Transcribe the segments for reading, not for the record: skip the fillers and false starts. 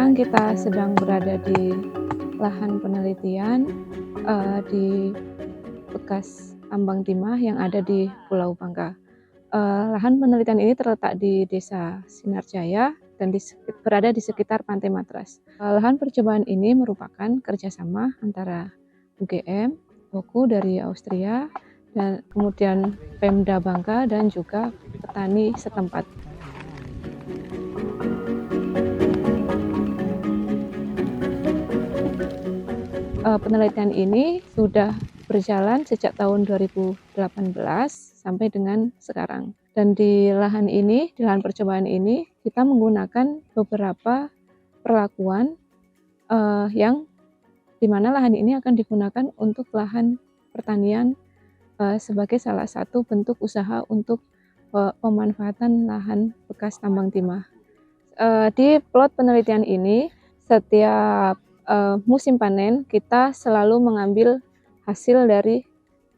Sekarang kita sedang berada di lahan penelitian di bekas tambang timah yang ada di Pulau Bangka. Lahan penelitian ini terletak di Desa Sinarjaya dan berada di sekitar Pantai Matras. Lahan percobaan ini merupakan kerjasama antara UGM, Boku dari Austria, dan kemudian Pemda Bangka dan juga petani setempat. Penelitian ini sudah berjalan sejak tahun 2018 sampai dengan sekarang. Dan di lahan ini, di lahan percobaan ini, kita menggunakan beberapa perlakuan yang dimana lahan ini akan digunakan untuk lahan pertanian sebagai salah satu bentuk usaha untuk pemanfaatan lahan bekas tambang timah. Di plot penelitian ini, setiap musim panen kita selalu mengambil hasil dari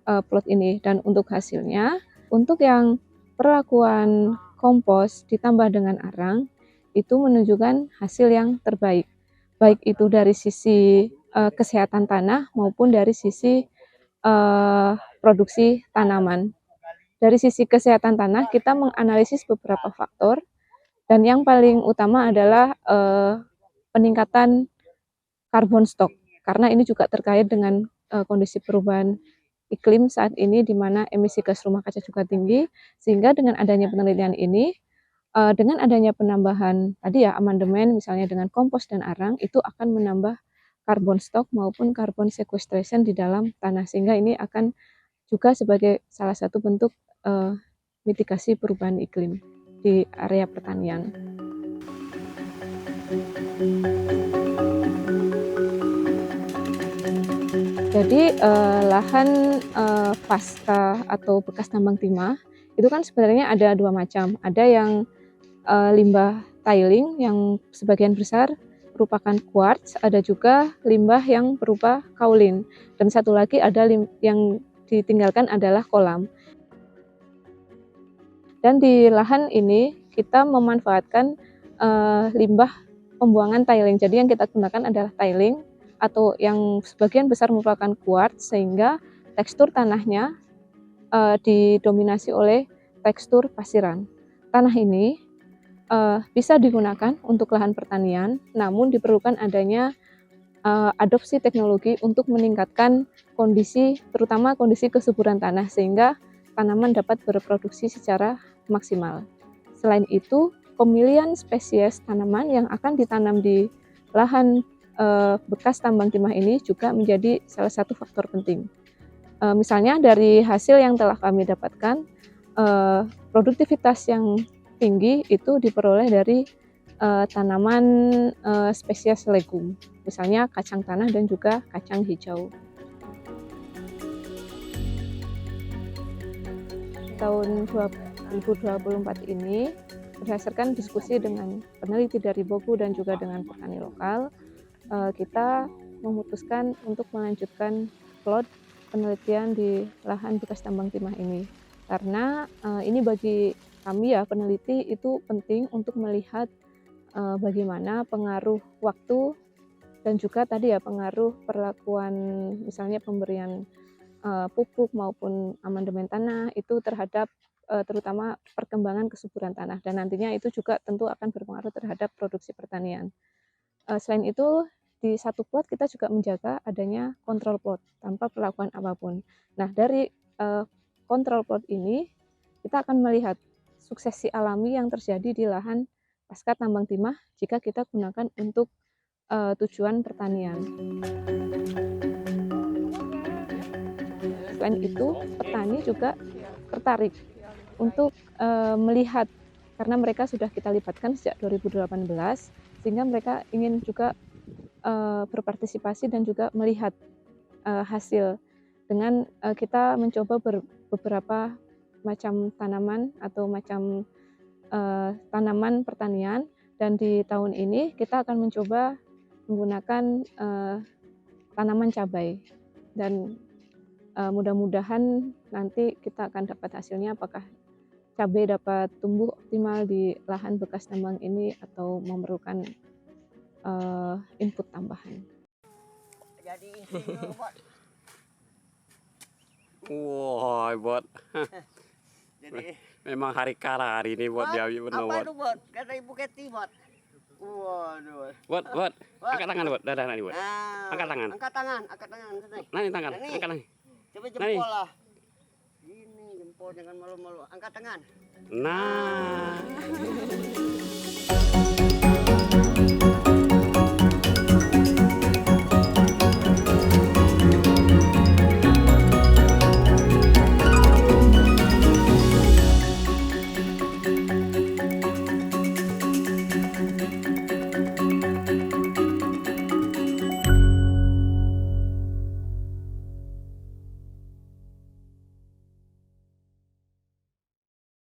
plot ini, dan untuk hasilnya, untuk yang perlakuan kompos ditambah dengan arang itu menunjukkan hasil yang terbaik, baik itu dari sisi kesehatan tanah maupun dari sisi produksi tanaman. Dari sisi kesehatan tanah kita menganalisis beberapa faktor, dan yang paling utama adalah peningkatan carbon stock, karena ini juga terkait dengan kondisi perubahan iklim saat ini di mana emisi gas rumah kaca juga tinggi, sehingga dengan adanya penelitian ini, dengan adanya penambahan tadi ya amandemen misalnya dengan kompos dan arang, itu akan menambah carbon stock maupun carbon sequestration di dalam tanah, sehingga ini akan juga sebagai salah satu bentuk mitigasi perubahan iklim di area pertanian. Jadi lahan pasca atau bekas tambang timah itu kan sebenarnya ada dua macam. Ada yang limbah tiling yang sebagian besar merupakan quartz, ada juga limbah yang berupa kaolin, dan satu lagi ada yang ditinggalkan adalah kolam. Dan di lahan ini kita memanfaatkan limbah pembuangan tiling. Jadi yang kita gunakan adalah tiling atau yang sebagian besar merupakan quartz, sehingga tekstur tanahnya didominasi oleh tekstur pasiran. Tanah ini bisa digunakan untuk lahan pertanian, namun diperlukan adanya adopsi teknologi untuk meningkatkan kondisi, terutama kondisi kesuburan tanah, sehingga tanaman dapat berproduksi secara maksimal. Selain itu, pemilihan spesies tanaman yang akan ditanam di lahan bekas tambang timah ini juga menjadi salah satu faktor penting. Misalnya dari hasil yang telah kami dapatkan, produktivitas yang tinggi itu diperoleh dari tanaman spesies legum, misalnya kacang tanah dan juga kacang hijau. Tahun 2024 ini, berdasarkan diskusi dengan peneliti dari Boku dan juga dengan petani lokal, kita memutuskan untuk melanjutkan plot penelitian di lahan bekas tambang timah ini, karena ini bagi kami ya peneliti itu penting untuk melihat bagaimana pengaruh waktu dan juga tadi ya pengaruh perlakuan, misalnya pemberian pupuk maupun amandemen tanah itu terhadap terutama perkembangan kesuburan tanah, dan nantinya itu juga tentu akan berpengaruh terhadap produksi pertanian. Selain itu, di satu plot kita juga menjaga adanya kontrol plot tanpa perlakuan apapun. Nah, dari kontrol plot ini kita akan melihat suksesi alami yang terjadi di lahan pasca tambang timah jika kita gunakan untuk tujuan pertanian. Selain itu, petani juga tertarik untuk melihat, karena mereka sudah kita libatkan sejak 2018, sehingga mereka ingin juga berpartisipasi dan juga melihat hasil dengan kita mencoba beberapa macam tanaman atau macam tanaman pertanian, dan di tahun ini kita akan mencoba menggunakan tanaman cabai, dan mudah-mudahan nanti kita akan dapat hasilnya apakah cabai dapat tumbuh optimal di lahan bekas tambang ini atau memerlukan input tambahan. Jadi insinyur buat. Wah, buat Jadi memang hari kara hari ini buat dia benar apa buat. itu buat? Kata Ibu Keti buat. Waduh. Buat, angkat tangan buat, dadah nih buat. Nah, Angkat tangan. Angkat tangan, angkat tangan. Sini. Nani tangan, Nani. angkat tangan. Coba jempol lah. Gini jempol jangan malu-malu. Angkat tangan. Nah.